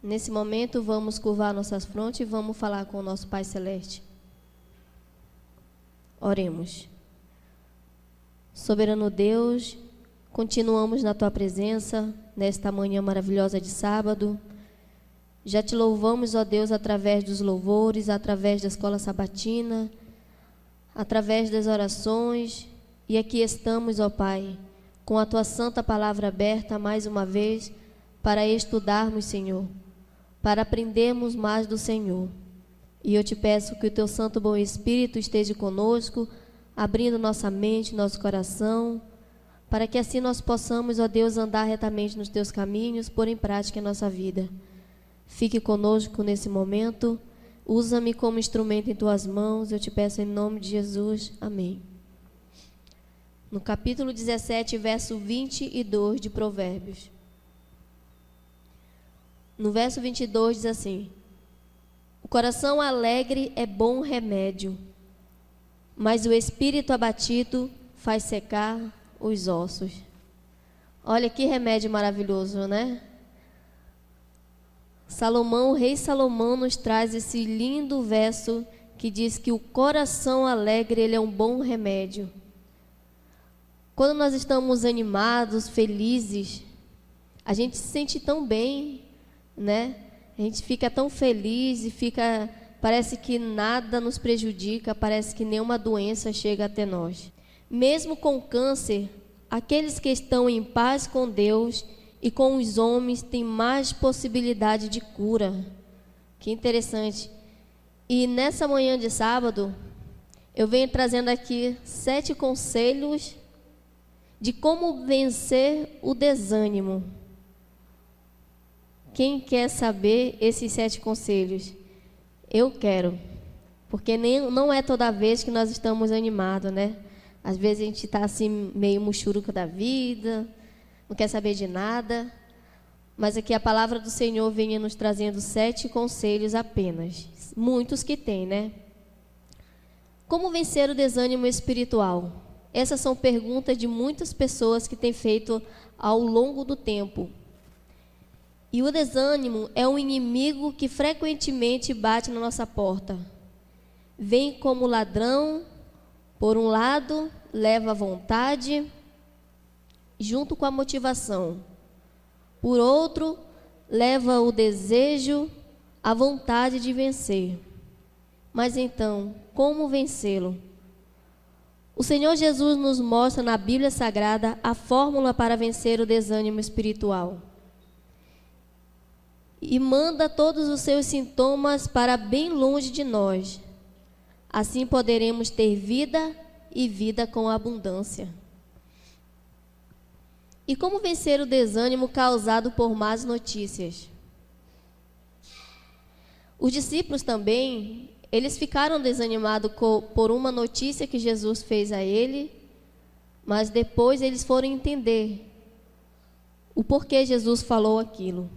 Nesse momento, vamos curvar nossas frontes e vamos falar com o nosso Pai Celeste. Oremos. Soberano Deus, continuamos na Tua presença, nesta manhã maravilhosa de sábado. Já Te louvamos, ó Deus, através dos louvores, através da escola sabatina, através das orações. E aqui estamos, ó Pai, com a Tua santa palavra aberta mais uma vez, para estudarmos, Senhor, para aprendermos mais do Senhor. E eu Te peço que o Teu Santo Bom Espírito esteja conosco, abrindo nossa mente, nosso coração, para que assim nós possamos, ó Deus, andar retamente nos Teus caminhos, pôr em prática a nossa vida. Fique conosco nesse momento, usa-me como instrumento em Tuas mãos, eu Te peço em nome de Jesus. Amém. No capítulo 17, verso 22 de Provérbios. No verso 22 diz assim: o coração alegre é bom remédio, mas o espírito abatido faz secar os ossos. Olha que remédio maravilhoso, né? Salomão, o rei Salomão, nos traz esse lindo verso que diz que o coração alegre, ele é um bom remédio. Quando nós estamos animados, felizes, a gente se sente tão bem, né? A gente fica tão feliz e parece que nada nos prejudica, parece que nenhuma doença chega até nós. Mesmo com câncer, aqueles que estão em paz com Deus e com os homens têm mais possibilidade de cura. Que interessante. E nessa manhã de sábado, eu venho trazendo aqui 7 conselhos de como vencer o desânimo. Quem quer saber esses 7 conselhos? Eu quero, porque não é toda vez que nós estamos animados, né? Às vezes a gente está assim meio muxuruca da vida, não quer saber de nada, mas aqui a palavra do Senhor vem nos trazendo 7 conselhos apenas, muitos que tem, né? Como vencer o desânimo espiritual? Essas são perguntas de muitas pessoas que têm feito ao longo do tempo. E o desânimo é um inimigo que frequentemente bate na nossa porta. Vem como ladrão, por um lado, leva a vontade, junto com a motivação. Por outro, leva o desejo, a vontade de vencer. Mas então, como vencê-lo? O Senhor Jesus nos mostra na Bíblia Sagrada a fórmula para vencer o desânimo espiritual. E manda todos os seus sintomas para bem longe de nós. Assim poderemos ter vida e vida com abundância. E como vencer o desânimo causado por más notícias? Os discípulos também, eles ficaram desanimados por uma notícia que Jesus fez a ele, mas depois eles foram entender o porquê Jesus falou aquilo.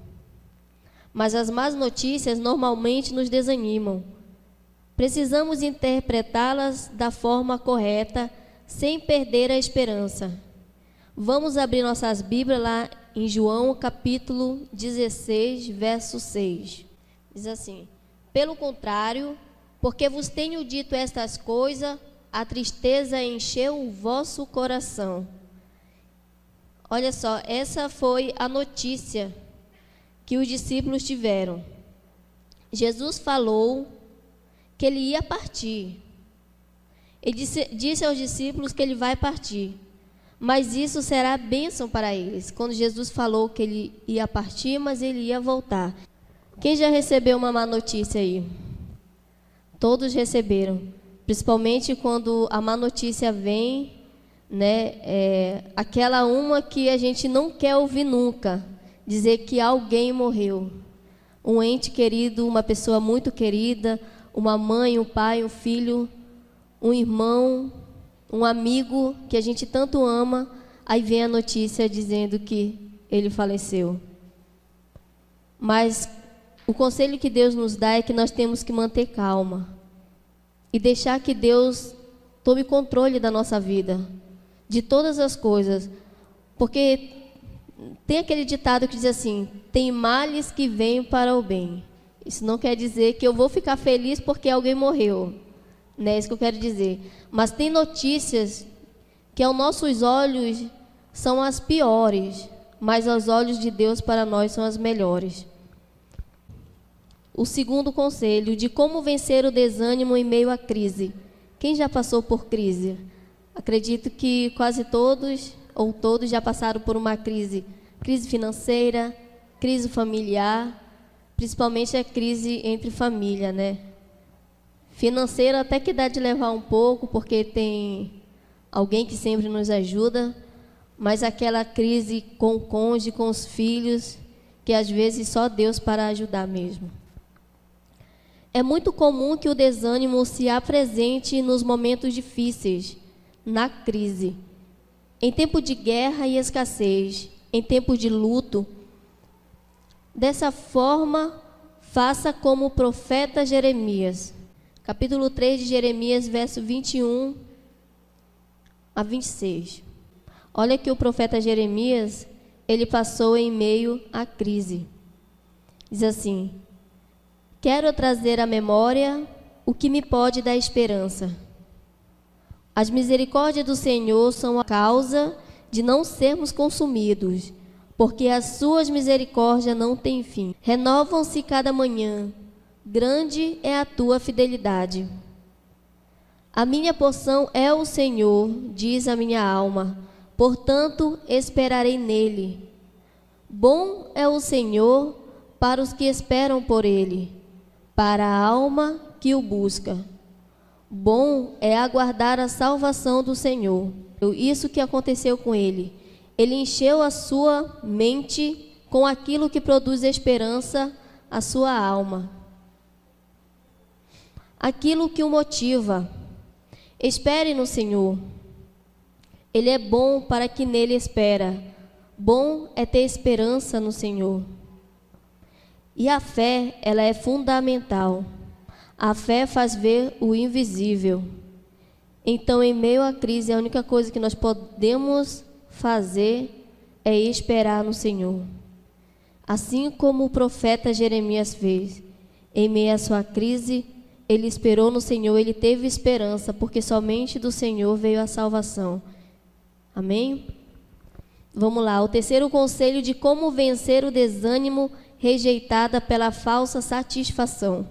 Mas as más notícias normalmente nos desanimam. Precisamos interpretá-las da forma correta, sem perder a esperança. Vamos abrir nossas Bíblias lá em João, capítulo 16, verso 6. Diz assim: pelo contrário, porque vos tenho dito estas coisas, a tristeza encheu o vosso coração. Olha só, essa foi a notícia que os discípulos tiveram. Jesus falou que ele ia partir. Ele disse aos discípulos que ele vai partir. Mas isso será bênção para eles. Quando Jesus falou que ele ia partir, mas ele ia voltar. Quem já recebeu uma má notícia aí? Todos receberam. Principalmente quando a má notícia vem, né? Aquela uma que a gente não quer ouvir nunca. Dizer que alguém morreu. Um ente querido, uma pessoa muito querida, uma mãe, um pai, um filho, um irmão, um amigo que a gente tanto ama, aí vem a notícia dizendo que ele faleceu. Mas o conselho que Deus nos dá é que nós temos que manter calma e deixar que Deus tome controle da nossa vida, de todas as coisas, porque Tem aquele ditado que diz assim: tem males que vêm para o bem. Isso não quer dizer que eu vou ficar feliz porque alguém morreu. Não é isso que eu quero dizer. Mas tem notícias que aos nossos olhos são as piores, mas aos olhos de Deus para nós são as melhores. O segundo conselho, de como vencer o desânimo em meio à crise. Quem já passou por crise? Acredito que quase todos ou todos já passaram por uma crise. Crise financeira, crise familiar, principalmente a crise entre família, né? Financeira até que dá de levar um pouco, porque tem alguém que sempre nos ajuda, mas aquela crise com o cônjuge, com os filhos, que às vezes só Deus para ajudar mesmo. É muito comum que o desânimo se apresente nos momentos difíceis, na crise, em tempo de guerra e escassez, em tempo de luto. Dessa forma, faça como o profeta Jeremias. Capítulo 3 de Jeremias, verso 21 a 26. Olha que o profeta Jeremias, ele passou em meio à crise. Diz assim: quero trazer à memória o que me pode dar esperança. As misericórdias do Senhor são a causa de não sermos consumidos, porque as suas misericórdias não têm fim. Renovam-se cada manhã. Grande é a tua fidelidade. A minha porção é o Senhor, diz a minha alma, portanto esperarei nele. Bom é o Senhor para os que esperam por ele, para a alma que o busca. Bom é aguardar a salvação do Senhor. Isso que aconteceu com ele. Ele encheu a sua mente com aquilo que produz esperança à sua alma. Aquilo que o motiva. Espere no Senhor. Ele é bom para quem nele espera. Bom é ter esperança no Senhor. E a fé, ela é fundamental. A fé faz ver o invisível. Então, em meio à crise, a única coisa que nós podemos fazer é esperar no Senhor. Assim como o profeta Jeremias fez. Em meio à sua crise, ele esperou no Senhor, ele teve esperança, porque somente do Senhor veio a salvação. Amém? Vamos lá, o terceiro conselho de como vencer o desânimo rejeitada pela falsa satisfação.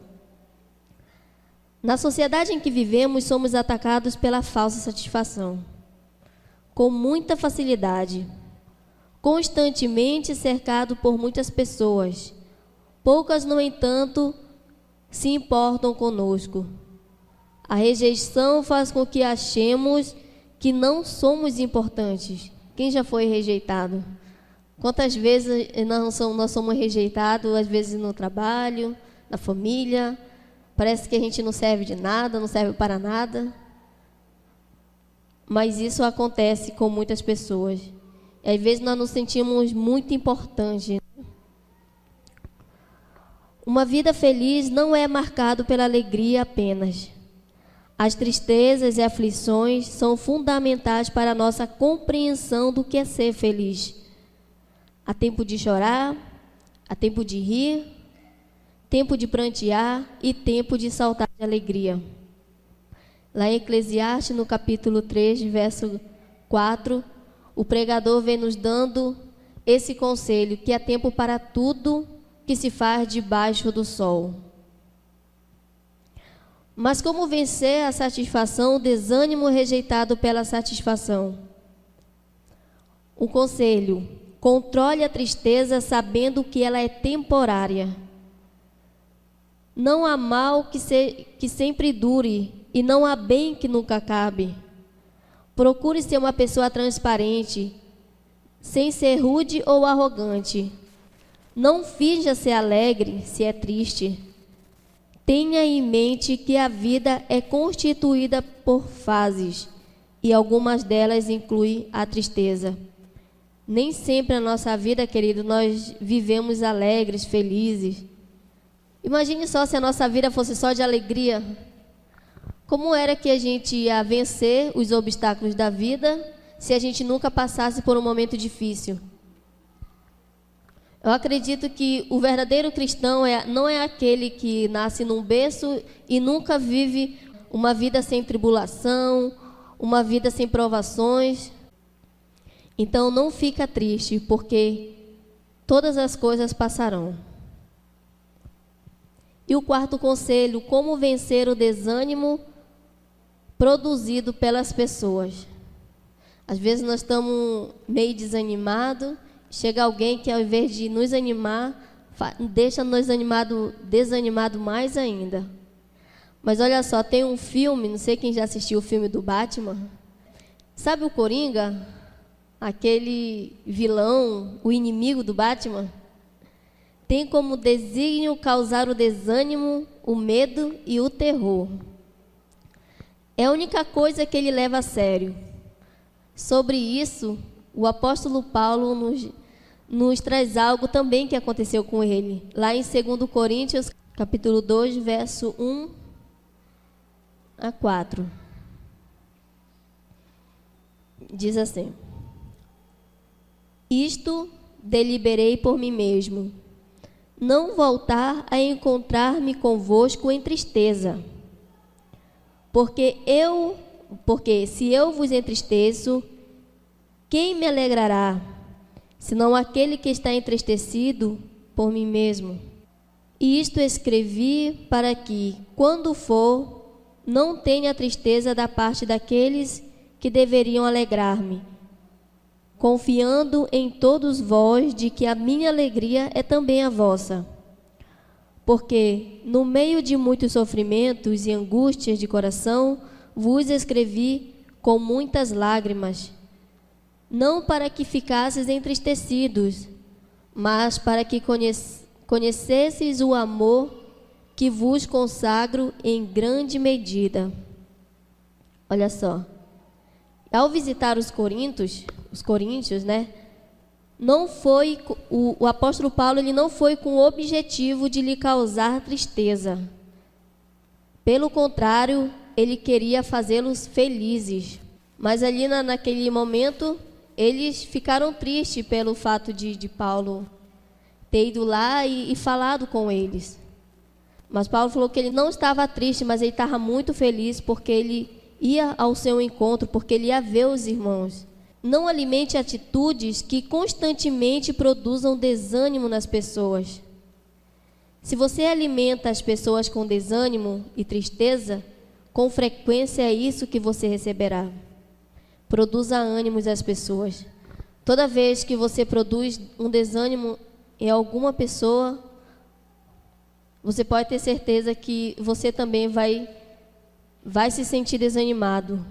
Na sociedade em que vivemos, somos atacados pela falsa satisfação, com muita facilidade, constantemente cercado por muitas pessoas. Poucas, no entanto, se importam conosco. A rejeição faz com que achemos que não somos importantes. Quem já foi rejeitado? Quantas vezes nós somos rejeitados, às vezes no trabalho, na família, parece que a gente não serve de nada, não serve para nada. Mas isso acontece com muitas pessoas. E às vezes nós nos sentimos muito importantes. Uma vida feliz não é marcada pela alegria apenas. As tristezas e aflições são fundamentais para a nossa compreensão do que é ser feliz. Há tempo de chorar, há tempo de rir, tempo de prantear e tempo de saltar de alegria. Lá em Eclesiastes, no capítulo 3, verso 4, o pregador vem nos dando esse conselho, que há tempo para tudo que se faz debaixo do sol. Mas como vencer a satisfação, o desânimo rejeitado pela satisfação? Um conselho: controle a tristeza sabendo que ela é temporária. Não há mal que sempre dure, e não há bem que nunca acabe. Procure ser uma pessoa transparente, sem ser rude ou arrogante. Não finja ser alegre se é triste. Tenha em mente que a vida é constituída por fases, e algumas delas incluem a tristeza. Nem sempre na nossa vida, querido, nós vivemos alegres, felizes. Imagine só se a nossa vida fosse só de alegria. Como era que a gente ia vencer os obstáculos da vida se a gente nunca passasse por um momento difícil? Eu acredito que o verdadeiro cristão não é aquele que nasce num berço e nunca vive uma vida sem tribulação, uma vida sem provações. Então não fica triste, porque todas as coisas passarão. E o quarto conselho, como vencer o desânimo produzido pelas pessoas. Às vezes nós estamos meio desanimados, chega alguém que ao invés de nos animar, deixa nós desanimado mais ainda. Mas olha só, tem um filme, não sei quem já assistiu o filme do Batman. Sabe o Coringa? Aquele vilão, o inimigo do Batman? Tem como desígnio causar o desânimo, o medo e o terror. É a única coisa que ele leva a sério. Sobre isso, o apóstolo Paulo nos traz algo também que aconteceu com ele. Lá em 2 Coríntios, capítulo 2, verso 1 a 4. Diz assim: Isto deliberei por mim mesmo, não voltar a encontrar-me convosco em tristeza. Porque se eu vos entristeço, quem me alegrará, senão aquele que está entristecido por mim mesmo? E isto escrevi para que, quando for, não tenha tristeza da parte daqueles que deveriam alegrar-me, confiando em todos vós de que a minha alegria é também a vossa. Porque, no meio de muitos sofrimentos e angústias de coração, vos escrevi com muitas lágrimas, não para que ficasseis entristecidos, mas para que conhecesseis o amor que vos consagro em grande medida. Olha só, ao visitar os coríntios, né? Não foi o apóstolo Paulo, ele não foi com o objetivo de lhe causar tristeza. Pelo contrário, ele queria fazê-los felizes. Mas ali naquele momento, eles ficaram tristes pelo fato de Paulo ter ido lá e falado com eles. Mas Paulo falou que ele não estava triste, mas ele estava muito feliz porque ele ia ao seu encontro, porque ele ia ver os irmãos. Não alimente atitudes que constantemente produzam desânimo nas pessoas. Se você alimenta as pessoas com desânimo e tristeza, com frequência é isso que você receberá. Produza ânimos às pessoas. Toda vez que você produz um desânimo em alguma pessoa, você pode ter certeza que você também vai se sentir desanimado.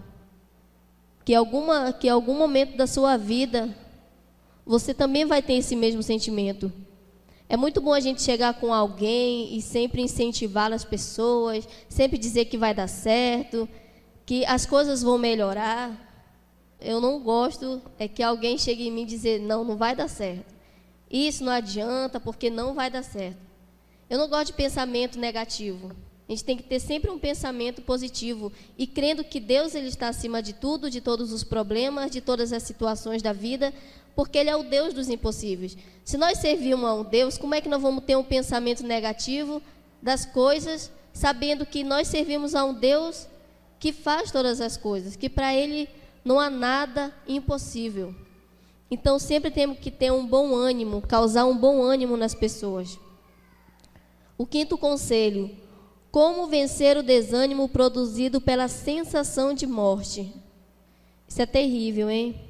Que algum momento da sua vida, você também vai ter esse mesmo sentimento. É muito bom a gente chegar com alguém e sempre incentivar as pessoas, sempre dizer que vai dar certo, que as coisas vão melhorar. Eu não gosto que alguém chegue em mim e dizer, não vai dar certo. Isso não adianta, porque não vai dar certo. Eu não gosto de pensamento negativo. A gente tem que ter sempre um pensamento positivo e crendo que Deus ele está acima de tudo, de todos os problemas, de todas as situações da vida, porque Ele é o Deus dos impossíveis. Se nós servirmos a um Deus, como é que nós vamos ter um pensamento negativo das coisas, sabendo que nós servimos a um Deus que faz todas as coisas, que para Ele não há nada impossível. Então sempre temos que ter um bom ânimo, causar um bom ânimo nas pessoas. O quinto conselho: como vencer o desânimo produzido pela sensação de morte? Isso é terrível, hein?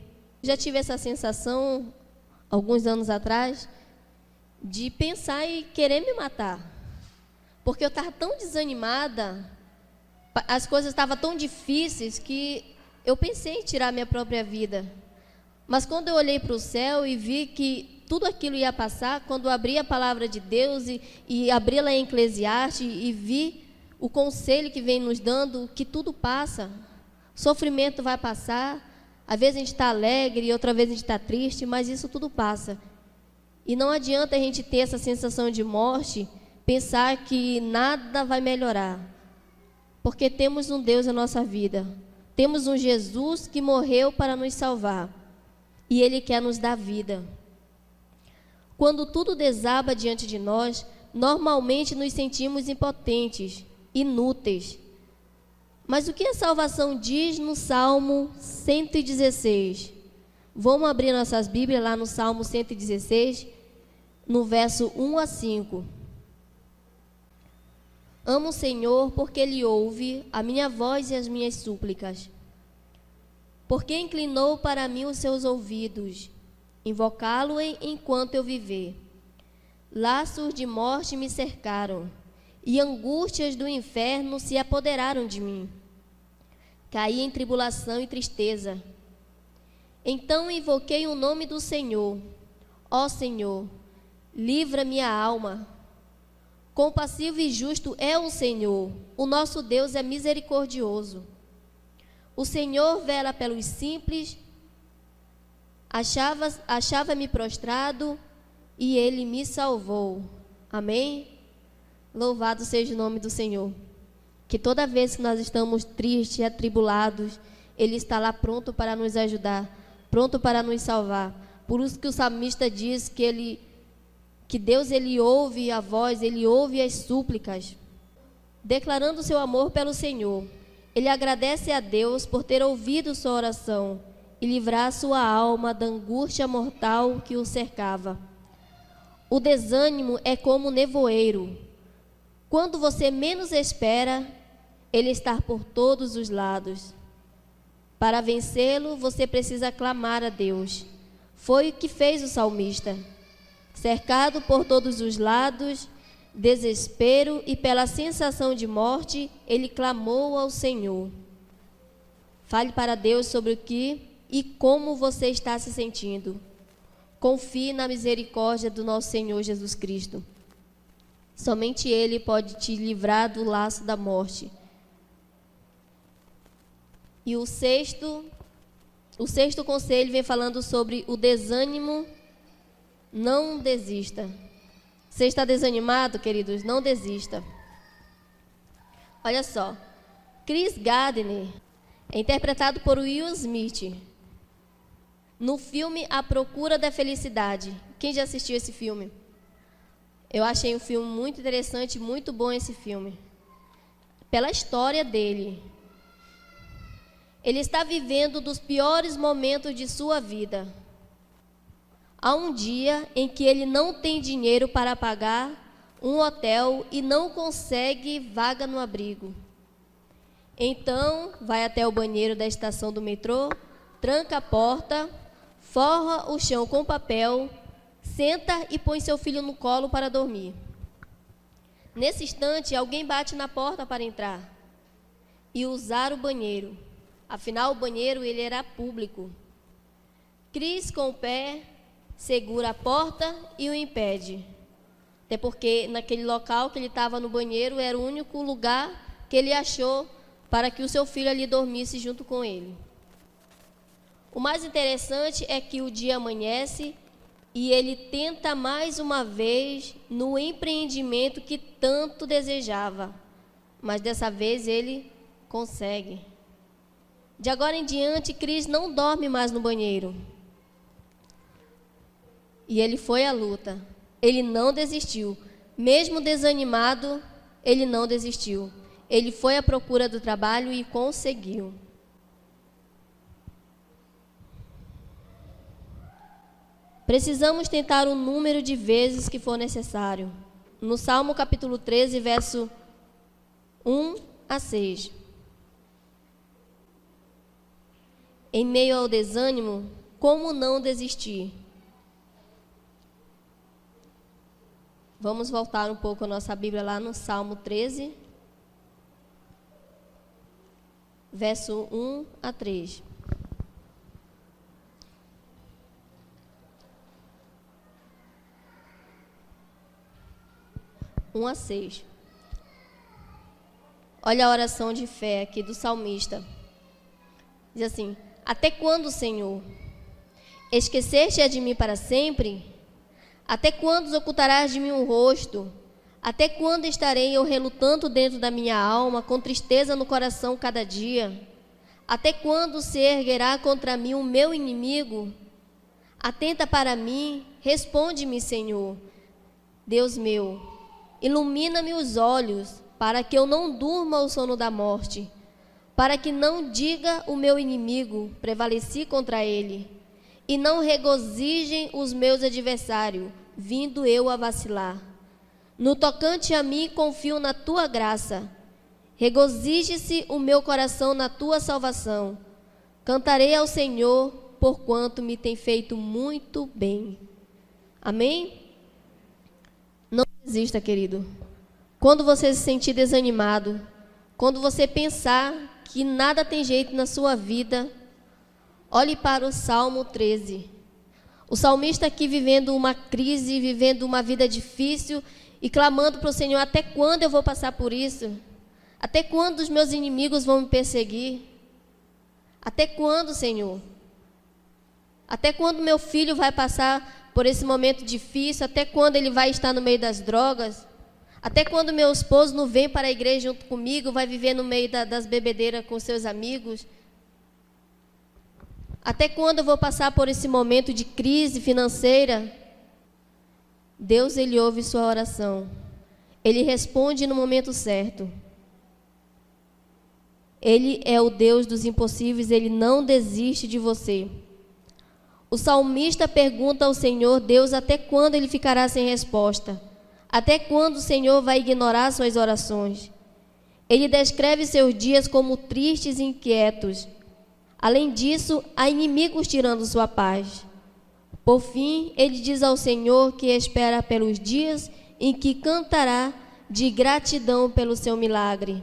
Já tive essa sensação, alguns anos atrás, de pensar e querer me matar. Porque eu estava tão desanimada, as coisas estavam tão difíceis, que eu pensei em tirar minha própria vida. Mas quando eu olhei para o céu e vi que tudo aquilo ia passar, quando eu abri a palavra de Deus e abri lá em Eclesiastes e vi o conselho que vem nos dando, que tudo passa, sofrimento vai passar, às vezes a gente está alegre, outra vez a gente está triste, mas isso tudo passa. E não adianta a gente ter essa sensação de morte, pensar que nada vai melhorar, porque temos um Deus na nossa vida, temos um Jesus que morreu para nos salvar, e Ele quer nos dar vida. Quando tudo desaba diante de nós, normalmente nos sentimos impotentes, inúteis. Mas o que a salvação diz no Salmo 116? Vamos abrir nossas Bíblias lá no Salmo 116, no verso 1 a 5. Amo o Senhor porque Ele ouve a minha voz e as minhas súplicas. Porque inclinou para mim os seus ouvidos. Invocá-lo enquanto eu viver. Laços de morte me cercaram, e angústias do inferno se apoderaram de mim. Caí em tribulação e tristeza. Então invoquei o nome do Senhor. Ó Senhor, livra minha alma. Compassivo e justo é o Senhor, o nosso Deus é misericordioso. O Senhor vela pelos simples, achava-me prostrado e Ele me salvou. Amém? Louvado seja o nome do Senhor. Que toda vez que nós estamos tristes e atribulados, Ele está lá pronto para nos ajudar, pronto para nos salvar. Por isso que o salmista diz que Deus Ele ouve a voz, Ele ouve as súplicas, declarando seu amor pelo Senhor. Ele agradece a Deus por ter ouvido sua oração e livrar sua alma da angústia mortal que o cercava. O desânimo é como um nevoeiro. Quando você menos espera, ele está por todos os lados. Para vencê-lo, você precisa clamar a Deus. Foi o que fez o salmista. Cercado por todos os lados, desespero e pela sensação de morte, ele clamou ao Senhor. Fale para Deus sobre o que e como você está se sentindo. Confie na misericórdia do nosso Senhor Jesus Cristo. Somente Ele pode te livrar do laço da morte. E o sexto conselho vem falando sobre o desânimo. Não desista. Você está desanimado, queridos? Não desista. Olha só. Chris Gardner é interpretado por Will Smith no filme A Procura da Felicidade. Quem já assistiu esse filme? Eu achei um filme muito interessante, muito bom esse filme. Pela história dele. Ele está vivendo dos piores momentos de sua vida. Há um dia em que ele não tem dinheiro para pagar um hotel e não consegue vaga no abrigo. Então, vai até o banheiro da estação do metrô, tranca a porta, forra o chão com papel, senta e põe seu filho no colo para dormir. Nesse instante, alguém bate na porta para entrar e usar o banheiro. Afinal, o banheiro ele era público. Chris, com o pé, segura a porta e o impede. Até porque naquele local que ele estava no banheiro era o único lugar que ele achou para que o seu filho ali dormisse junto com ele. O mais interessante é que o dia amanhece e ele tenta mais uma vez no empreendimento que tanto desejava. Mas dessa vez ele consegue. De agora em diante, Chris não dorme mais no banheiro. E ele foi à luta. Ele não desistiu. Mesmo desanimado, ele não desistiu. Ele foi à procura do trabalho e conseguiu. Precisamos tentar o número de vezes que for necessário. No Salmo capítulo 13, verso 1 a 6. Em meio ao desânimo, como não desistir? Vamos voltar um pouco a nossa Bíblia lá no Salmo 13, verso 1 a 3. A 6. Olha a oração de fé aqui do salmista. Diz assim: até quando, Senhor? Esqueceste de mim para sempre? Até quando ocultarás de mim o rosto? Até quando estarei eu relutando dentro da minha alma, com tristeza no coração cada dia? Até quando se erguerá contra mim o meu inimigo? Atenta para mim, responde-me, Senhor, Deus meu. Ilumina-me os olhos, para que eu não durma o sono da morte, para que não diga o meu inimigo, prevaleci contra ele, e não regozijem os meus adversários, vindo eu a vacilar. No tocante a mim, confio na tua graça. Regozije-se o meu coração na tua salvação. Cantarei ao Senhor, porquanto me tem feito muito bem. Amém? Não desista, querido. Quando você se sentir desanimado, quando você pensar que nada tem jeito na sua vida, olhe para o Salmo 13. O salmista aqui vivendo uma crise, vivendo uma vida difícil e clamando para o Senhor: até quando eu vou passar por isso? Até quando os meus inimigos vão me perseguir? Até quando, Senhor? Até quando meu filho vai passar por esse momento difícil? Até quando ele vai estar no meio das drogas? Até quando meu esposo não vem para a igreja junto comigo, vai viver no meio das bebedeiras com seus amigos? Até quando eu vou passar por esse momento de crise financeira? Deus, Ele ouve sua oração. Ele responde no momento certo. Ele é o Deus dos impossíveis, Ele não desiste de você. O salmista pergunta ao Senhor, Deus, até quando Ele ficará sem resposta? Até quando o Senhor vai ignorar suas orações? Ele descreve seus dias como tristes e inquietos. Além disso, há inimigos tirando sua paz. Por fim, ele diz ao Senhor que espera pelos dias em que cantará de gratidão pelo seu milagre.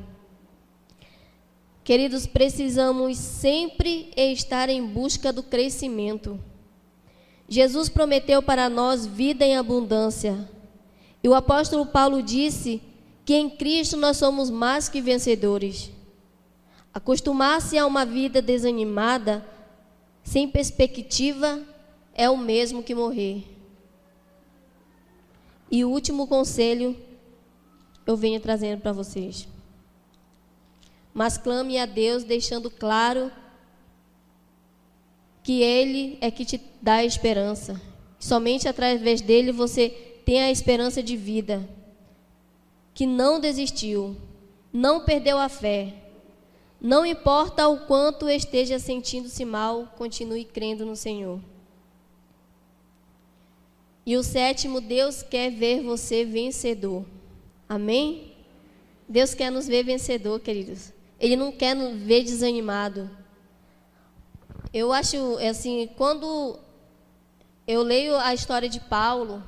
Queridos, precisamos sempre estar em busca do crescimento. Jesus prometeu para nós vida em abundância. E o apóstolo Paulo disse que em Cristo nós somos mais que vencedores. Acostumar-se a uma vida desanimada, sem perspectiva, é o mesmo que morrer. E o último conselho eu venho trazendo para vocês. Mas clame a Deus, deixando claro que Ele é que te dá a esperança. Somente através dele você tem a esperança de vida. Que não desistiu, não perdeu a fé. Não importa o quanto esteja sentindo-se mal, continue crendo no Senhor. E o sétimo, Deus quer ver você vencedor. Amém? Deus quer nos ver vencedor, queridos. Ele não quer nos ver desanimado. Eu acho, assim, quando eu leio a história de Paulo,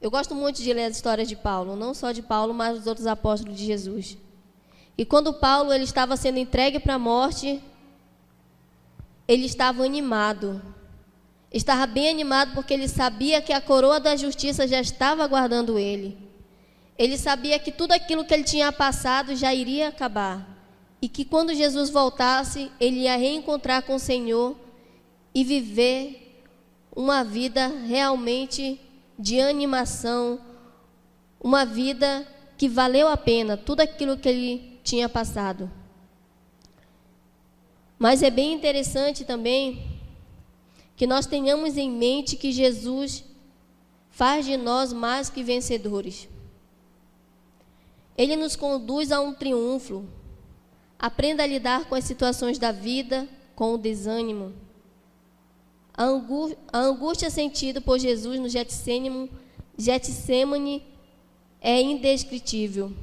eu gosto muito de ler as histórias de Paulo, não só de Paulo, mas dos outros apóstolos de Jesus. E quando Paulo ele estava sendo entregue para a morte, ele estava animado. Estava bem animado porque ele sabia que a coroa da justiça já estava aguardando ele. Ele sabia que tudo aquilo que ele tinha passado já iria acabar. E que quando Jesus voltasse, ele ia reencontrar com o Senhor e viver uma vida realmente de animação, uma vida que valeu a pena, tudo aquilo que ele tinha passado. Mas é bem interessante também que nós tenhamos em mente que Jesus faz de nós mais que vencedores. Ele nos conduz a um triunfo. Aprenda a lidar com as situações da vida, com o desânimo. A angústia sentida por Jesus no Getsemane é indescritível.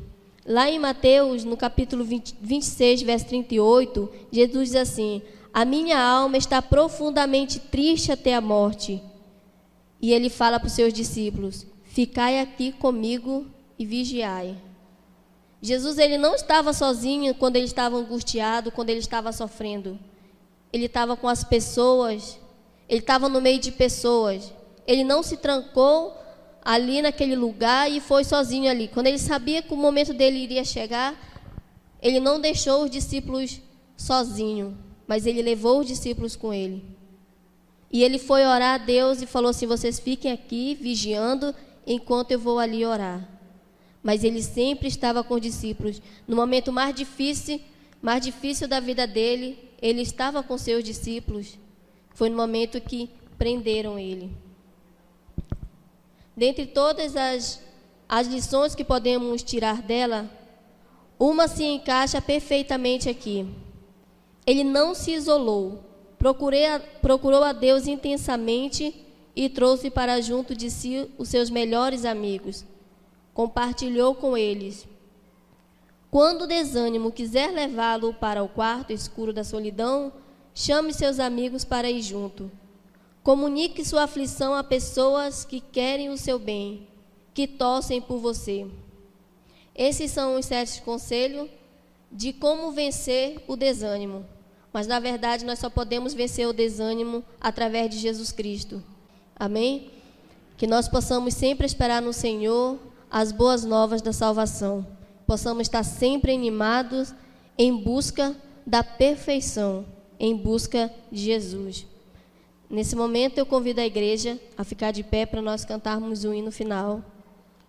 Lá em Mateus, no capítulo 26, verso 38, Jesus diz assim: a minha alma está profundamente triste até a morte. E ele fala para os seus discípulos: ficai aqui comigo e vigiai. Jesus ele não estava sozinho quando ele estava angustiado, quando ele estava sofrendo. Ele estava com as pessoas, ele estava no meio de pessoas. Ele não se trancou ali naquele lugar e foi sozinho ali. Quando ele sabia que o momento dele iria chegar, ele não deixou os discípulos sozinhos, mas ele levou os discípulos com ele. E ele foi orar a Deus e falou assim: vocês fiquem aqui vigiando enquanto eu vou ali orar. Mas ele sempre estava com os discípulos. No momento mais difícil da vida dele, ele estava com seus discípulos. Foi no momento que prenderam ele. Dentre todas as lições que podemos tirar dela, uma se encaixa perfeitamente aqui. Ele não se isolou, procurou a Deus intensamente e trouxe para junto de si os seus melhores amigos. Compartilhou com eles. Quando o desânimo quiser levá-lo para o quarto escuro da solidão, chame seus amigos para ir junto. Comunique sua aflição a pessoas que querem o seu bem, que torcem por você. Esses são os 7 conselhos de como vencer o desânimo. Mas, na verdade, nós só podemos vencer o desânimo através de Jesus Cristo. Amém? Que nós possamos sempre esperar no Senhor as boas novas da salvação. Possamos estar sempre animados em busca da perfeição, em busca de Jesus. Nesse momento, eu convido a igreja a ficar de pé para nós cantarmos o hino final.